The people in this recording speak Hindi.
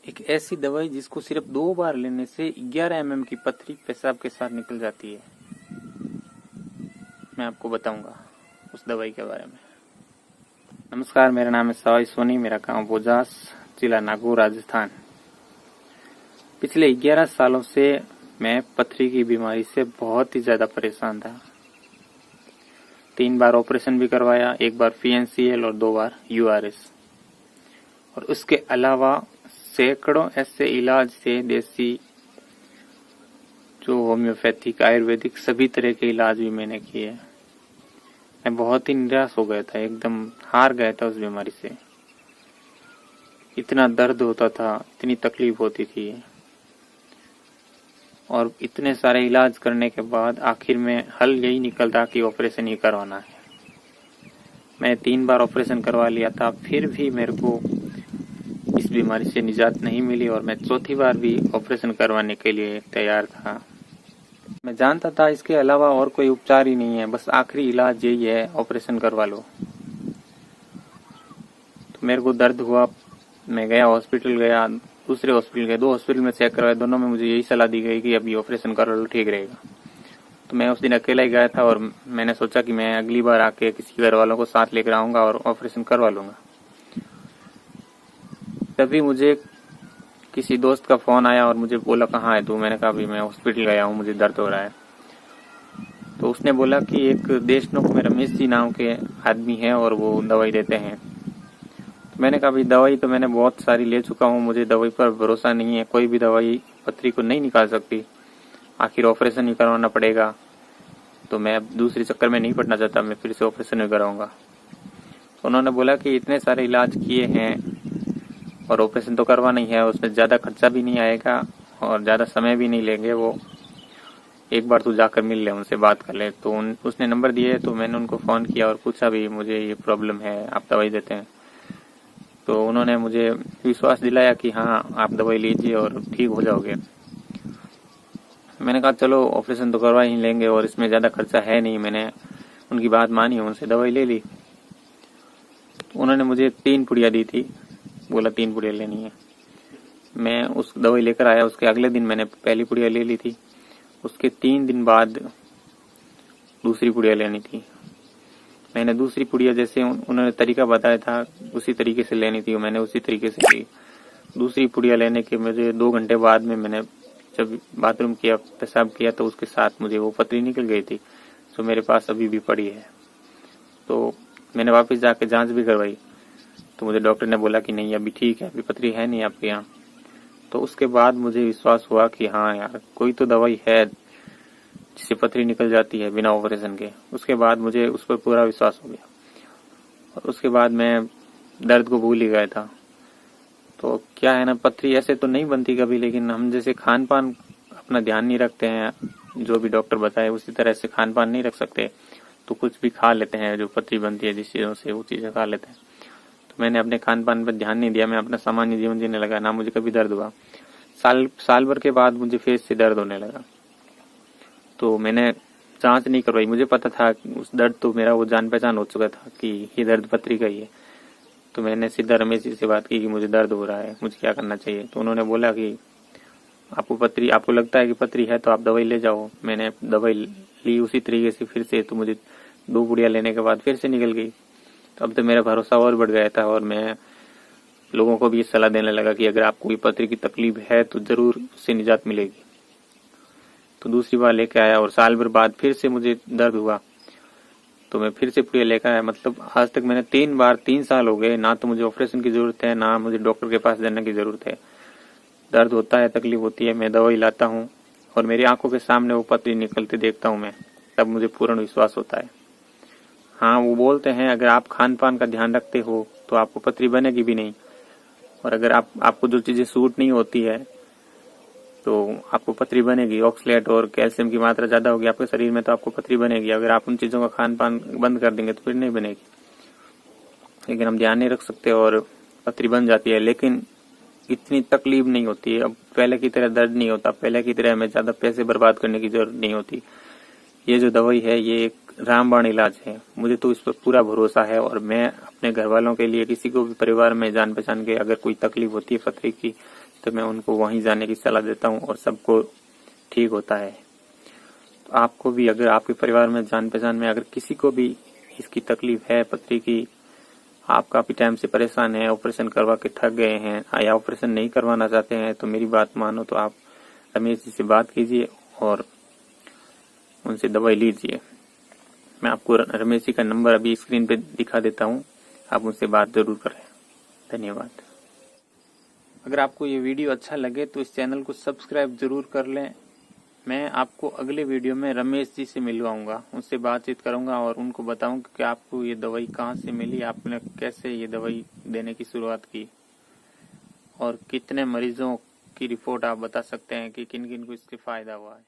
एक ऐसी दवाई जिसको सिर्फ 2 बार लेने से 11 mm की पथरी पेशाब के साथ निकल जाती है। मैं आपको बताऊंगा उस दवाई के बारे में। नमस्कार, मेरा नाम है सवाई सोनी, मेरा गांव बोजास, जिला नागौर, राजस्थान। पिछले 11 सालों से मैं पथरी की बीमारी से बहुत ही ज्यादा परेशान था। 3 बार ऑपरेशन भी करवाया, 1 बार PNCL और 2 बार URS, और उसके अलावा सैकड़ों ऐसे इलाज थे, देसी जो होम्योपैथिक, आयुर्वेदिक, सभी तरह के इलाज भी मैंने किए। मैं बहुत ही निराश हो गया था, एकदम हार गया था उस बीमारी से। इतना दर्द होता था, इतनी तकलीफ होती थी, और इतने सारे इलाज करने के बाद आखिर में हल यही निकलता कि ऑपरेशन ही करवाना है। मैं 3 बार ऑपरेशन करवा लिया था, फिर भी मेरे को इस बीमारी से निजात नहीं मिली, और मैं चौथी बार भी ऑपरेशन करवाने के लिए तैयार था। मैं जानता था इसके अलावा और कोई उपचार ही नहीं है, बस आखिरी इलाज यही है, ऑपरेशन करवा लो। तो मेरे को दर्द हुआ, मैं गया, हॉस्पिटल गया, दूसरे हॉस्पिटल गया, 2 हॉस्पिटल में चेक करवाया, दोनों में मुझे यही सलाह दी गई कि अभी ऑपरेशन करा लो, ठीक रहेगा। तो मैं उस दिन अकेला ही गया था, और मैंने सोचा कि मैं अगली बार आके किसी घर वालों को साथ लेकर आऊंगा और ऑपरेशन करवा लूंगा। तभी मुझे किसी दोस्त का फोन आया और मुझे बोला, कहाँ है तू? मैंने कहा अभी मैं हॉस्पिटल गया हूँ, मुझे दर्द हो रहा है। तो उसने बोला कि एक देशनोक में रमेश जी नाम के आदमी है और वो दवाई देते हैं। तो मैंने कहा अभी दवाई तो मैंने बहुत सारी ले चुका हूँ, मुझे दवाई पर भरोसा नहीं है, कोई भी दवाई पथरी को नहीं निकाल सकती, आखिर ऑपरेशन ही करवाना पड़ेगा। तो मैं अब दूसरे चक्कर में नहीं पड़ना चाहता, मैं फिर से ऑपरेशन ही कराऊंगा। तो उन्होंने बोला कि इतने सारे इलाज किए हैं और ऑपरेशन तो करवाना ही है, उसमें ज्यादा खर्चा भी नहीं आएगा और ज्यादा समय भी नहीं लेंगे, वो एक बार तू जाकर मिल ले, उनसे बात कर ले। तो उसने नंबर दिए, तो मैंने उनको फोन किया और पूछा भी मुझे ये प्रॉब्लम है, आप दवाई देते हैं? तो उन्होंने मुझे विश्वास दिलाया कि हाँ आप दवाई लीजिए और ठीक हो जाओगे। मैंने कहा चलो ऑपरेशन तो करवा ही लेंगे और इसमें ज्यादा खर्चा है नहीं। मैंने उनकी बात मानी, उनसे दवाई ले ली। उन्होंने मुझे 3 पुड़िया दी थी, बोला 3 पुड़िया लेनी है। मैं उस दवाई लेकर आया, उसके अगले दिन मैंने पहली पुड़िया ले ली थी, उसके 3 दिन बाद दूसरी पुड़िया लेनी थी। मैंने दूसरी पुड़िया जैसे उन्होंने तरीका बताया था उसी तरीके से लेनी थी, मैंने उसी तरीके से ली। दूसरी पुड़िया लेने के मुझे 2 घंटे बाद में मैंने जब बाथरूम किया, पेशाब किया, तो उसके साथ मुझे वो पथरी निकल गई थी, जो मेरे पास अभी भी पड़ी है। तो मैंने वापस जाके जांच भी करवाई, तो मुझे डॉक्टर ने बोला कि नहीं अभी ठीक है, अभी पथरी है नहीं आपके यहाँ। तो उसके बाद मुझे विश्वास हुआ कि हाँ यार, कोई तो दवाई है जिससे पथरी निकल जाती है बिना ऑपरेशन के। उसके बाद मुझे उस पर पूरा विश्वास हो गया, और उसके बाद मैं दर्द को भूल ही गया था। तो क्या है ना, पथरी ऐसे तो नहीं बनती कभी, लेकिन हम जैसे खान पान अपना ध्यान नहीं रखते हैं, जो भी डॉक्टर बताए उसी तरह से खान पान नहीं रख सकते, तो कुछ भी खा लेते हैं, जो पथरी बनती है जिस चीजों से, वो चीजें खा लेते हैं। तो मैंने अपने खान पान पर ध्यान नहीं दिया, मैं अपना सामान्य जीवन जीने लगा, ना मुझे कभी दर्द हुआ। साल भर के बाद मुझे फिर से दर्द होने लगा। तो मैंने जांच नहीं करवाई, मुझे पता था उस दर्द तो मेरा वो जान पहचान हो चुका था कि ये दर्द पथरी का ही है। तो मैंने सीधा रमेश जी से बात की कि मुझे दर्द हो रहा है, मुझे क्या करना चाहिए। तो उन्होंने बोला कि आपको लगता है कि पथरी है तो आप दवाई ले जाओ। मैंने दवाई ली उसी तरीके से फिर से, तो मुझे 2 पुड़िया लेने के बाद फिर से निकल गई। तो अब तो मेरा भरोसा और बढ़ गया था, और मैं लोगों को भी ये सलाह देने लगा कि अगर आपको कोई पथरी की तकलीफ है तो जरूर उससे निजात मिलेगी। तो दूसरी बार लेके आया, और साल भर बाद फिर से मुझे दर्द हुआ, तो मैं फिर से पुड़िया लेकर आया। मतलब आज तक मैंने 3 बार, 3 साल हो गए, ना तो मुझे ऑपरेशन की जरूरत है, ना मुझे डॉक्टर के पास जाने की जरूरत है। दर्द होता है, तकलीफ होती है, मैं दवाई लाता हूँ, और मेरी आंखों के सामने वो पथरी निकलते देखता हूँ मैं, तब मुझे पूर्ण विश्वास होता है। हाँ, वो बोलते हैं अगर आप खान पान का ध्यान रखते हो तो आपको पथरी बनेगी भी नहीं, और अगर आपको जो चीजें सूट नहीं होती है तो आपको पथरी बनेगी। ऑक्सलेट और कैल्शियम की मात्रा ज्यादा होगी आपके शरीर में तो आपको पथरी बनेगी। अगर आप उन चीजों का खान पान बंद कर देंगे तो फिर नहीं बनेगी। लेकिन हम ध्यान नहीं रख सकते और पथरी बन जाती है, लेकिन इतनी तकलीफ नहीं होती है। अब पहले की तरह दर्द नहीं होता, पहले की तरह हमें ज्यादा पैसे बर्बाद करने की जरूरत नहीं होती। ये जो दवाई है ये एक रामबाण इलाज है, मुझे तो इस पर पूरा भरोसा है, और मैं अपने घर वालों के लिए, किसी को भी परिवार में जान पहचान के अगर कोई तकलीफ होती है पथरी की, तो मैं उनको वहीं जाने की सलाह देता हूँ और सबको ठीक होता है। तो आपको भी, अगर आपके परिवार में जान पहचान में अगर किसी को भी इसकी तकलीफ है पथरी की, आप काफी टाइम से परेशान हैं, ऑपरेशन करवा के थक गए हैं या ऑपरेशन नहीं करवाना चाहते हैं, तो मेरी बात मानो तो आप रमेश जी से बात कीजिए और उनसे दवाई लीजिए। मैं आपको रमेश जी का नंबर अभी स्क्रीन पे दिखा देता हूँ, आप उनसे बात जरूर करें। धन्यवाद। अगर आपको ये वीडियो अच्छा लगे तो इस चैनल को सब्सक्राइब जरूर कर लें। मैं आपको अगले वीडियो में रमेश जी से मिलवाऊंगा, उनसे बातचीत करूंगा और उनको बताऊंगा कि आपको ये दवाई कहाँ से मिली, आपने कैसे ये दवाई देने की शुरुआत की और कितने मरीजों की रिपोर्ट आप बता सकते हैं कि किन किन को इससे फायदा हुआ है।